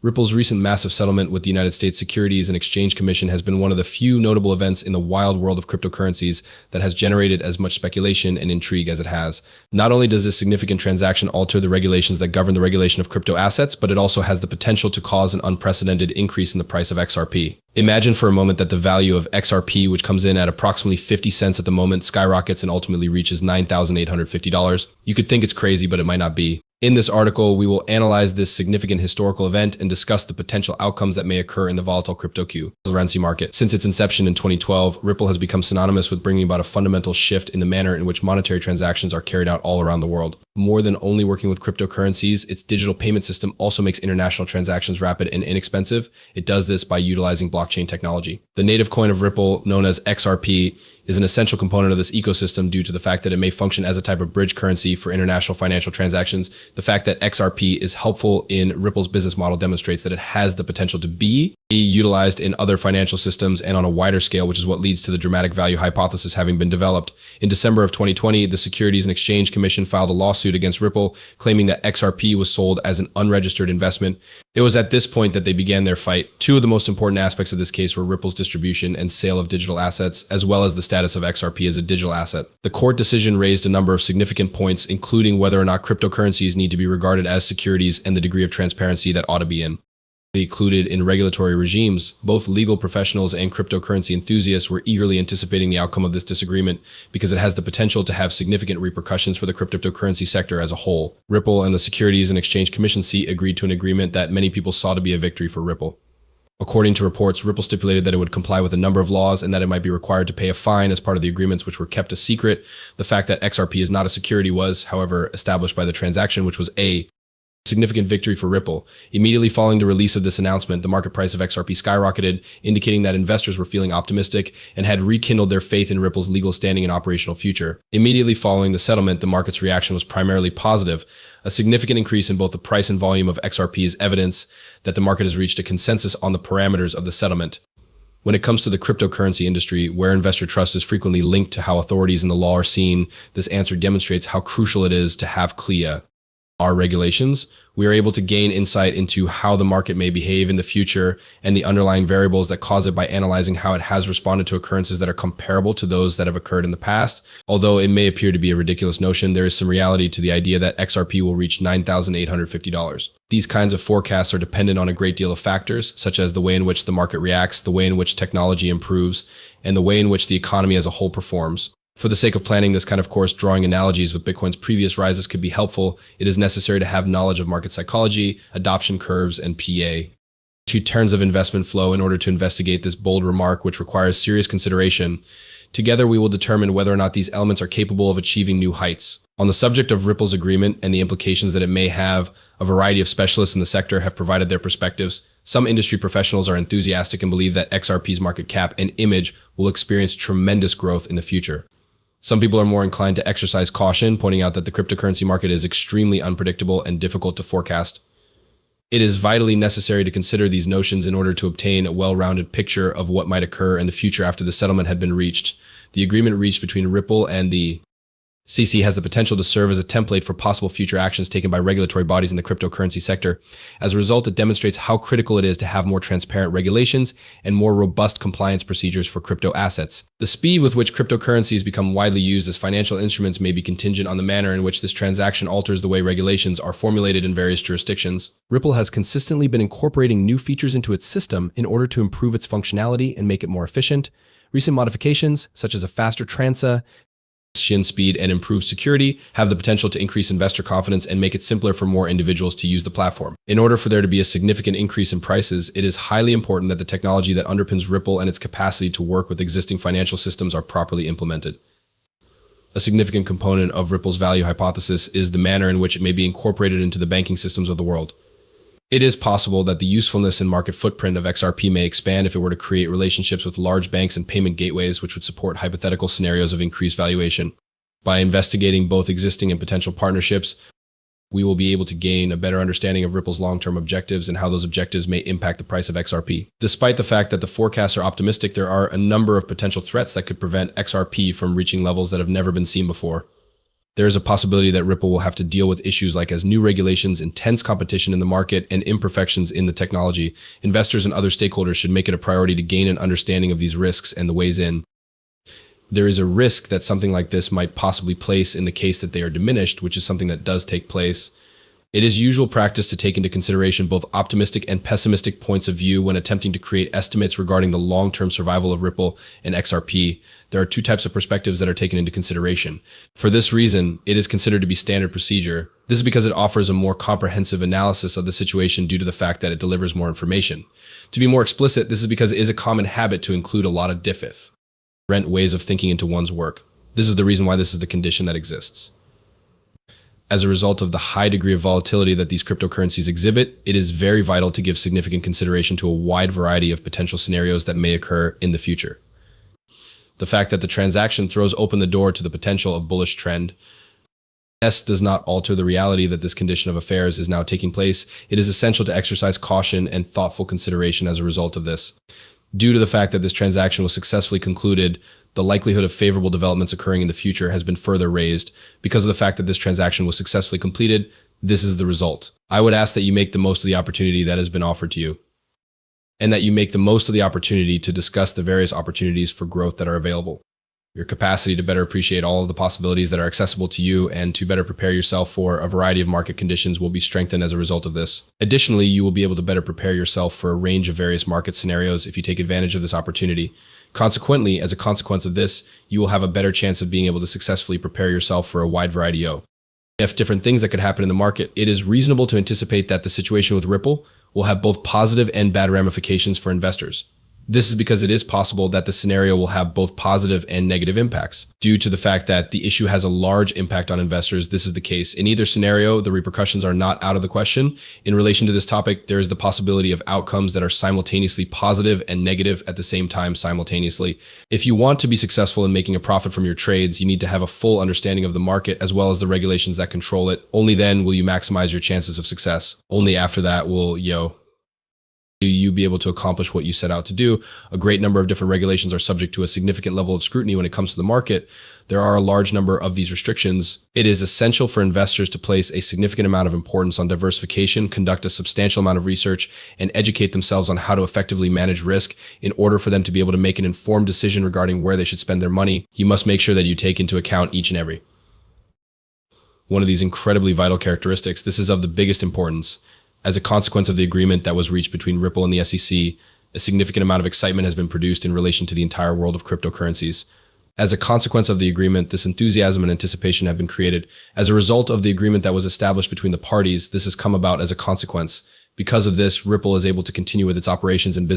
Ripple's recent massive settlement with the United States Securities and Exchange Commission has been one of the few notable events in the wild world of cryptocurrencies that has generated as much speculation and intrigue as it has. Not only does this significant transaction alter the regulations that govern the regulation of crypto assets, but it also has the potential to cause an unprecedented increase in the price of XRP. Imagine for a moment that the value of XRP, which comes in at approximately 50 cents at the moment, skyrockets and ultimately reaches $9,850. You could think it's crazy, but it might not be. In this article, we will analyze this significant historical event and discuss the potential outcomes that may occur in the volatile cryptocurrency market. Since its inception in 2012, Ripple has become synonymous with bringing about a fundamental shift in the manner in which monetary transactions are carried out all around the world. More than only working with cryptocurrencies, its digital payment system also makes international transactions rapid and inexpensive. It does this by utilizing blockchain technology. The native coin of Ripple, known as XRP, is an essential component of this ecosystem due to the fact that it may function as a type of bridge currency for international financial transactions. The fact that XRP is helpful in Ripple's business model demonstrates that it has the potential to be utilized in other financial systems and on a wider scale, which is what leads to the dramatic value hypothesis having been developed. In December of 2020, the Securities and Exchange Commission filed a lawsuit against Ripple, claiming that XRP was sold as an unregistered investment. It was at this point that they began their fight. Two of the most important aspects of this case were Ripple's distribution and sale of digital assets, as well as the status of XRP as a digital asset. The court decision raised a number of significant points, including whether or not cryptocurrencies need to be regarded as securities and the degree of transparency that ought to be in. Included in regulatory regimes, both legal professionals and cryptocurrency enthusiasts were eagerly anticipating the outcome of this disagreement because it has the potential to have significant repercussions for the cryptocurrency sector as a whole. Ripple and the Securities and Exchange Commission agreed to an agreement that many people saw to be a victory for Ripple. According to reports, Ripple stipulated that it would comply with a number of laws and that it might be required to pay a fine as part of the agreements, which were kept a secret. The fact that XRP is not a security was, however, established by the transaction, which was a significant victory for Ripple. Immediately following the release of this announcement, the market price of XRP skyrocketed, indicating that investors were feeling optimistic and had rekindled their faith in Ripple's legal standing and operational future. Immediately following the settlement, the market's reaction was primarily positive. A significant increase in both the price and volume of XRP is evidence that the market has reached a consensus on the parameters of the settlement. When it comes to the cryptocurrency industry, where investor trust is frequently linked to how authorities in the law are seen, this answer demonstrates how crucial it is to have clear our regulations. We are able to gain insight into how the market may behave in the future and the underlying variables that cause it by analyzing how it has responded to occurrences that are comparable to those that have occurred in the past. Although it may appear to be a ridiculous notion, there is some reality to the idea that XRP will reach $9,850. These kinds of forecasts are dependent on a great deal of factors, such as the way in which the market reacts, the way in which technology improves, and the way in which the economy as a whole performs. For the sake of planning this kind of course, drawing analogies with Bitcoin's previous rises could be helpful. It is necessary to have knowledge of market psychology, adoption curves, and PA. Two turns of investment flow in order to investigate this bold remark, which requires serious consideration. Together, we will determine whether or not these elements are capable of achieving new heights. On the subject of Ripple's agreement and the implications that it may have, a variety of specialists in the sector have provided their perspectives. Some industry professionals are enthusiastic and believe that XRP's market cap and image will experience tremendous growth in the future. Some people are more inclined to exercise caution, pointing out that the cryptocurrency market is extremely unpredictable and difficult to forecast. It is vitally necessary to consider these notions in order to obtain a well-rounded picture of what might occur in the future after the settlement had been reached. The agreement reached between Ripple and the CC has the potential to serve as a template for possible future actions taken by regulatory bodies in the cryptocurrency sector. As a result, it demonstrates how critical it is to have more transparent regulations and more robust compliance procedures for crypto assets. The speed with which cryptocurrencies become widely used as financial instruments may be contingent on the manner in which this transaction alters the way regulations are formulated in various jurisdictions. Ripple has consistently been incorporating new features into its system in order to improve its functionality and make it more efficient. Recent modifications, such as a faster transaction speed and improved security, have the potential to increase investor confidence and make it simpler for more individuals to use the platform. In order for there to be a significant increase in prices, it is highly important that the technology that underpins Ripple and its capacity to work with existing financial systems are properly implemented. A significant component of Ripple's value hypothesis is the manner in which it may be incorporated into the banking systems of the world. It is possible that the usefulness and market footprint of XRP may expand if it were to create relationships with large banks and payment gateways, which would support hypothetical scenarios of increased valuation. By investigating both existing and potential partnerships, we will be able to gain a better understanding of Ripple's long-term objectives and how those objectives may impact the price of XRP. Despite the fact that the forecasts are optimistic, there are a number of potential threats that could prevent XRP from reaching levels that have never been seen before. There is a possibility that Ripple will have to deal with issues like as new regulations, intense competition in the market, and imperfections in the technology. Investors and other stakeholders should make it a priority to gain an understanding of these risks and the ways in. There is a risk that something like this might possibly place in the case that they are diminished, which is something that does take place. It is usual practice to take into consideration both optimistic and pessimistic points of view when attempting to create estimates regarding the long-term survival of Ripple and XRP. There are two types of perspectives that are taken into consideration. For this reason, it is considered to be standard procedure. This is because it offers a more comprehensive analysis of the situation due to the fact that it delivers more information. To be more explicit, this is because it is a common habit to include a lot of different ways of thinking into one's work. This is the reason why this is the condition that exists. As a result of the high degree of volatility that these cryptocurrencies exhibit, it is very vital to give significant consideration to a wide variety of potential scenarios that may occur in the future. The fact that the transaction throws open the door to the potential of bullish trend does not alter the reality that this condition of affairs is now taking place. It is essential to exercise caution and thoughtful consideration as a result of this. Due to the fact that this transaction was successfully concluded, the likelihood of favorable developments occurring in the future has been further raised. Because of the fact that this transaction was successfully completed, this is the result. I would ask that you make the most of the opportunity that has been offered to you, and that you make the most of the opportunity to discuss the various opportunities for growth that are available. Your capacity to better appreciate all of the possibilities that are accessible to you and to better prepare yourself for a variety of market conditions will be strengthened as a result of this. Additionally, you will be able to better prepare yourself for a range of various market scenarios if you take advantage of this opportunity. Consequently, as a consequence of this, you will have a better chance of being able to successfully prepare yourself for a wide variety of different things that could happen in the market. It is reasonable to anticipate that the situation with Ripple will have both positive and bad ramifications for investors. This is because it is possible that the scenario will have both positive and negative impacts. Due to the fact that the issue has a large impact on investors, this is the case. In either scenario, the repercussions are not out of the question. In relation to this topic, there is the possibility of outcomes that are simultaneously positive and negative at the same time simultaneously. If you want to be successful in making a profit from your trades, you need to have a full understanding of the market as well as the regulations that control it. Only then will you maximize your chances of success. Only after that will you be able to accomplish what you set out to do. A great number of different regulations are subject to a significant level of scrutiny when it comes to the market. There are a large number of these restrictions. It is essential for investors to place a significant amount of importance on diversification, conduct a substantial amount of research, and educate themselves on how to effectively manage risk in order for them to be able to make an informed decision regarding where they should spend their money. You must make sure that you take into account each and every one of these incredibly vital characteristics. This is of the biggest importance. As a consequence of the agreement that was reached between Ripple and the SEC, a significant amount of excitement has been produced in relation to the entire world of cryptocurrencies. As a consequence of the agreement, this enthusiasm and anticipation have been created. As a result of the agreement that was established between the parties, this has come about as a consequence. Because of this, Ripple is able to continue with its operations and business